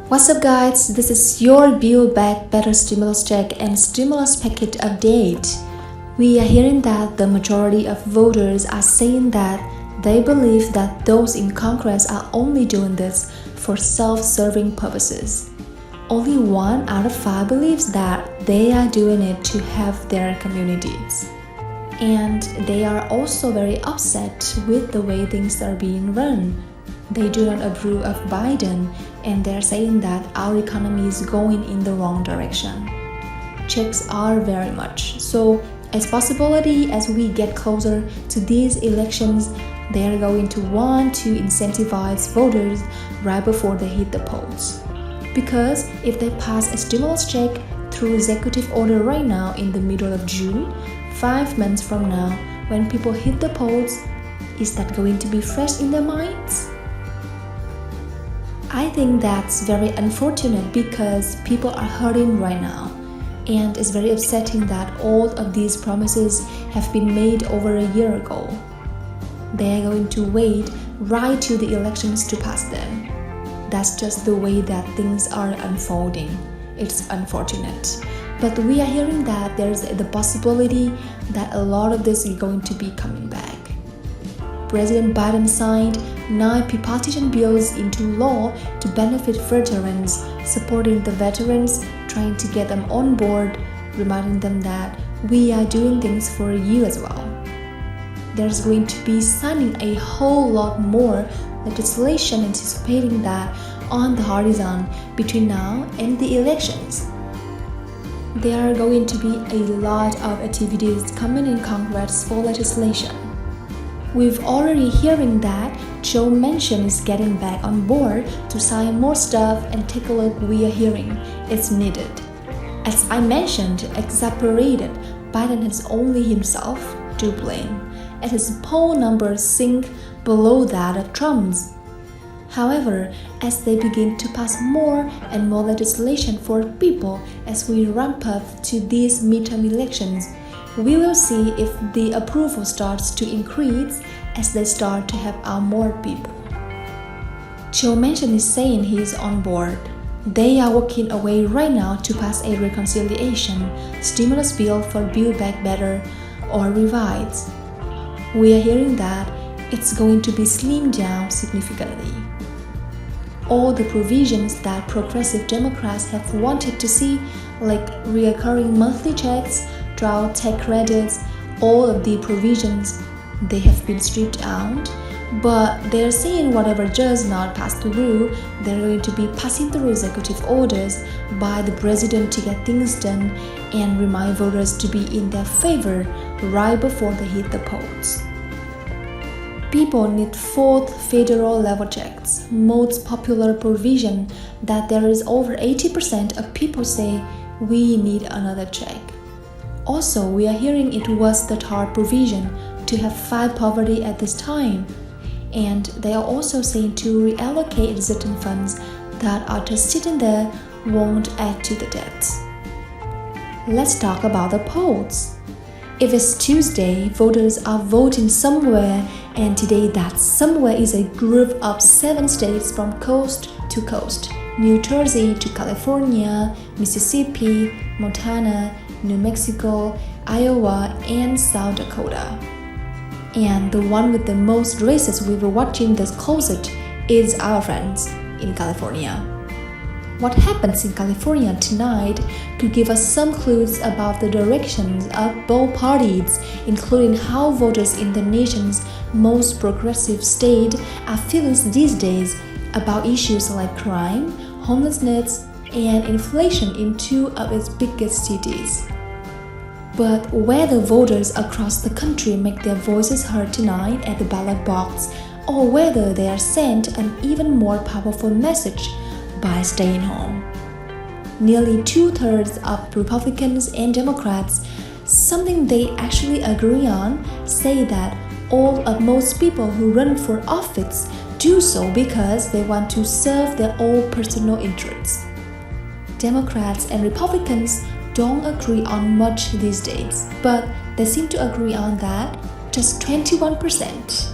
What's up, guys? This is your Build Back Better stimulus check and stimulus package update. We are hearing that the majority of voters are saying that they believe that those in Congress are only doing this for self-serving purposes. Only 1 out of 5 believes that they are doing it to help their communities. And they are also very upset with the way things are being run. They do not approve of Biden, and they're saying that our economy is going in the wrong direction. Checks are very much. So, as possibility as we get closer to these elections, they are going to want to incentivize voters right before they hit the polls. Because if they pass a stimulus check through executive order right now in the middle of June, 5 months from now, when people hit the polls, is that going to be fresh in their minds? I think that's very unfortunate because people are hurting right now, and it's very upsetting that all of these promises have been made over a year ago. They are going to wait right till the elections to pass them. That's just the way that things are unfolding. It's unfortunate. But we are hearing that there's the possibility that a lot of this is going to be coming back. President Biden signed 9 bipartisan bills into law to benefit veterans, supporting the veterans, trying to get them on board, reminding them that we are doing things for you as well. There's going to be signing a whole lot more legislation anticipating that on the horizon between now and the elections. There are going to be a lot of activities coming in Congress for legislation. We've already hearing that Joe Manchin is getting back on board to sign more stuff, and take a look, we are hearing it's needed. As I mentioned, exasperated, Biden has only himself to blame, as his poll numbers sink below that of Trump's. However, as they begin to pass more and more legislation for people as we ramp up to these midterm elections, we will see if the approval starts to increase as they start to help out more people. Joe Manchin is saying he is on board. They are working away right now to pass a reconciliation stimulus bill for Build Back Better or Revise. We are hearing that it's going to be slimmed down significantly. All the provisions that progressive Democrats have wanted to see, like recurring monthly checks, drought tax credits, all of the provisions, they have been stripped out. But they're saying whatever does not pass through, they're going to be passing through executive orders by the president to get things done and remind voters to be in their favor right before they hit the polls. People need 4th federal level checks, most popular provision that there is over 80% of people say we need another check. Also, we are hearing it was the third provision to have fight poverty at this time, and they are also saying to reallocate certain funds that are just sitting there won't add to the debts. Let's talk about the polls. If it's Tuesday, voters are voting somewhere, and today that somewhere is a group of 7 states from coast to coast: New Jersey to California, Mississippi, Montana, New Mexico, Iowa, and South Dakota. And the one with the most races we were watching the closest is our friends in California. What happens in California tonight could give us some clues about the directions of both parties, including how voters in the nation's most progressive state are feeling these days about issues like crime, homelessness, and inflation in 2 of its biggest cities. But whether voters across the country make their voices heard tonight at the ballot box, or whether they are sent an even more powerful message by staying home. Nearly 2/3 of Republicans and Democrats, something they actually agree on, say that all of most people who run for office do so because they want to serve their own personal interests. Democrats and Republicans don't agree on much these days, but they seem to agree on that just 21%.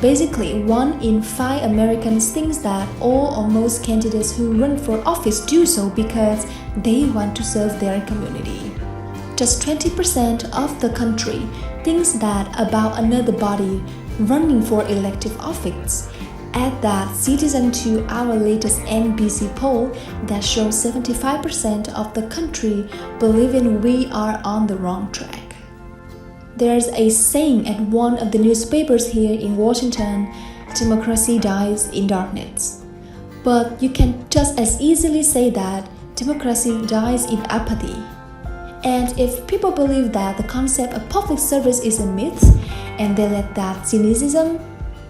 Basically, 1 in 5 Americans thinks that all or most candidates who run for office do so because they want to serve their community. Just 20% of the country thinks that about another body running for elective office. Add that citizen to our latest NBC poll that shows 75% of the country believing we are on the wrong track. There's a saying at one of the newspapers here in Washington, democracy dies in darkness. But you can just as easily say that democracy dies in apathy. And if people believe that the concept of public service is a myth, and they let that cynicism,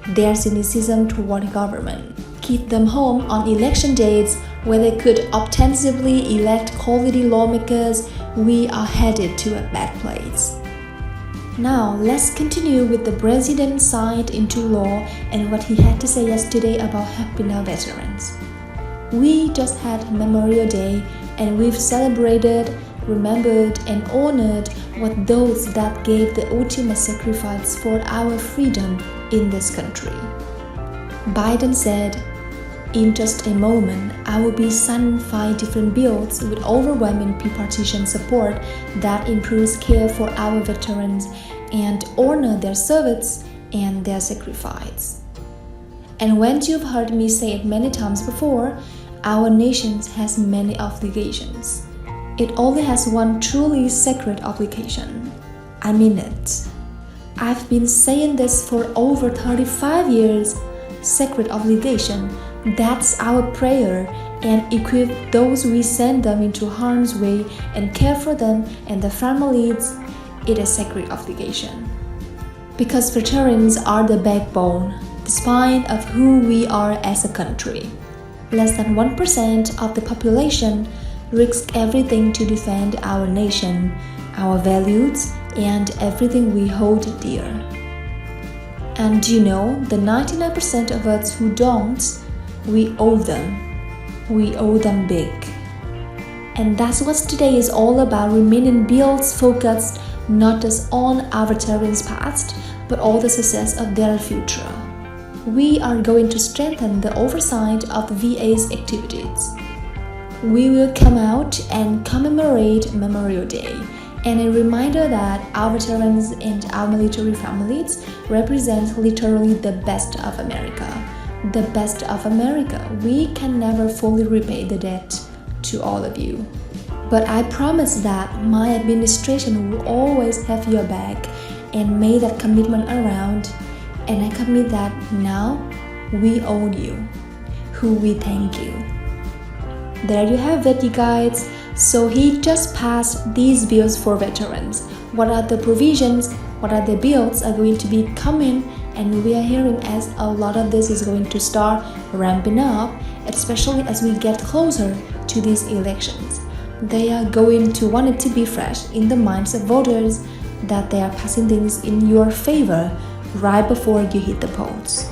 their cynicism toward government, keep them home on election days where they could ostensibly elect quality lawmakers, we are headed to a bad place. Now, let's continue with the president signed into law and what he had to say yesterday about helping our veterans. We just had Memorial Day and we've celebrated, remembered, and honored what those that gave the ultimate sacrifice for our freedom in this country. Biden said, "In just a moment, I will be signing 5 different bills with overwhelming bipartisan support that improves care for our veterans and honor their service and their sacrifice." And when you've heard me say it many times before, our nation has many obligations. It only has one truly sacred obligation. I mean it. I've been saying this for over 35 years. Sacred obligation, that's our prayer, and equip those we send them into harm's way and care for them and their families. It is sacred obligation. Because veterans are the backbone, the spine of who we are as a country. Less than 1% of the population risk everything to defend our nation, our values, and everything we hold dear. And you know, the 99% of us who don't, we owe them. We owe them big. And that's what today is all about, remaining bills focused not just on our veterans' past, but all the success of their future. We are going to strengthen the oversight of the VA's activities. We will come out and commemorate Memorial Day, and a reminder that our veterans and our military families represent literally the best of America. The best of America. We can never fully repay the debt to all of you. But I promise that my administration will always have your back and make that commitment around. And I commit that now we own you, who we thank you. There you have it, you guys. So he just passed these bills for veterans. What are the provisions? What are the bills are going to be coming? And we are hearing as a lot of this is going to start ramping up, especially as we get closer to these elections. They are going to want it to be fresh in the minds of voters that they are passing things in your favor right before you hit the polls.